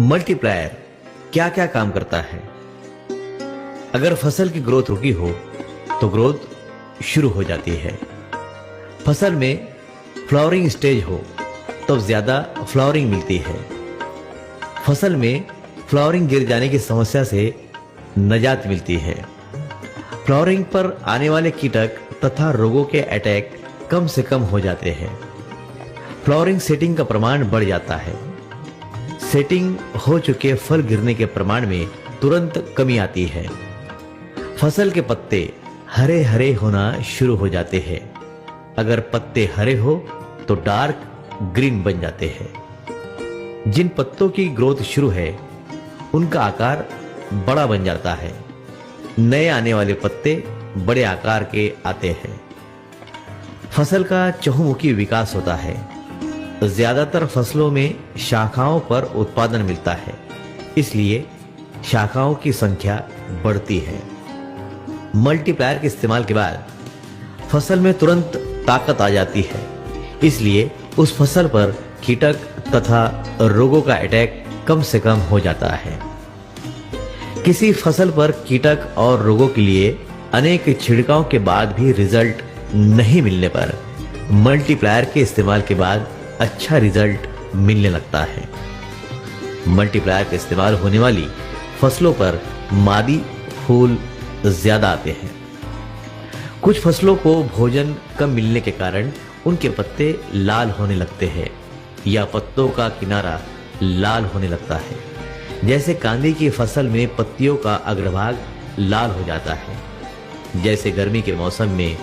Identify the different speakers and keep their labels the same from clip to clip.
Speaker 1: Multiplier क्या क्या काम करता है? अगर फसल की ग्रोथ रुकी हो तो ग्रोथ शुरू हो जाती है। फसल में फ्लावरिंग स्टेज हो तब ज्यादा फ्लावरिंग मिलती है। फसल में फ्लावरिंग गिर जाने की समस्या से निजात मिलती है। फ्लावरिंग पर आने वाले कीटक तथा रोगों के अटैक कम से कम हो जाते हैं। फ्लावरिंग सेटिंग का प्रमाण बढ़ जाता है। सेटिंग हो चुके फल गिरने के प्रमाण में तुरंत कमी आती है। फसल के पत्ते हरे हरे होना शुरू हो जाते हैं। अगर पत्ते हरे हो तो डार्क ग्रीन बन जाते हैं। जिन पत्तों की ग्रोथ शुरू है उनका आकार बड़ा बन जाता है। नए आने वाले पत्ते बड़े आकार के आते हैं। फसल का चहुमुखी विकास होता है। ज्यादातर फसलों में शाखाओं पर उत्पादन मिलता है, इसलिए शाखाओं की संख्या बढ़ती है। मल्टीप्लायर के इस्तेमाल के बाद फसल में तुरंत ताकत आ जाती है, इसलिए उस फसल पर कीटक तथा रोगों का अटैक कम से कम हो जाता है। किसी फसल पर कीटक और रोगों के लिए अनेक छिड़काव के बाद भी रिजल्ट नहीं मिलने पर मल्टीप्लायर के इस्तेमाल के बाद अच्छा रिजल्ट मिलने लगता है। मल्टीप्लायर का इस्तेमाल होने वाली फसलों पर मादी फूल ज्यादा आते हैं। कुछ फसलों को भोजन कम मिलने के कारण उनके पत्ते लाल होने लगते हैं या पत्तों का किनारा लाल होने लगता है। जैसे कांदे की फसल में पत्तियों का अग्रभाग लाल हो जाता है। जैसे गर्मी के मौसम में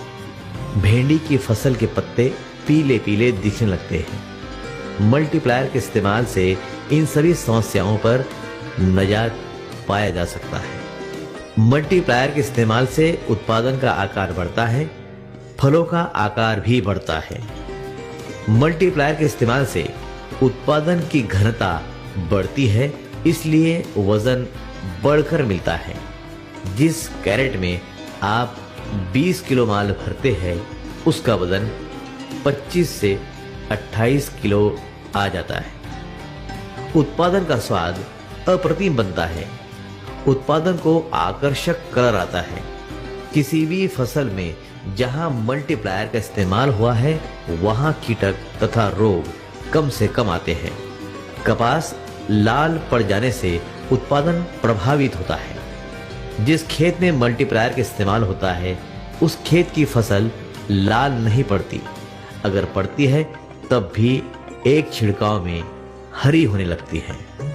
Speaker 1: भेंडी की फसल के पत्ते पीले पीले दिखने लगते हैं। मल्टीप्लायर के इस्तेमाल से इन सभी समस्याओं पर निजात पाया जा सकता है। मल्टीप्लायर के इस्तेमाल से उत्पादन का आकार बढ़ता है, फलों का आकार भी बढ़ता है। मल्टीप्लायर के इस्तेमाल से उत्पादन की घनता बढ़ती है, इसलिए वजन बढ़कर मिलता है। जिस कैरेट में आप 20 किलो माल भरते हैं उसका वजन 25 से 28 किलो आ जाता है। उत्पादन का स्वाद अप्रतिम बनता है। उत्पादन को आकर्षक कलर आता है। किसी भी फसल में जहां मल्टीप्लायर का इस्तेमाल हुआ है वहां कीटक तथा रोग कम से कम आते हैं। कपास लाल पड़ जाने से उत्पादन प्रभावित होता है। जिस खेत में मल्टीप्लायर का इस्तेमाल होता है उस खेत की फसल लाल नहीं पड़ती। अगर पड़ती है तब भी एक छिड़काव में हरी होने लगती है।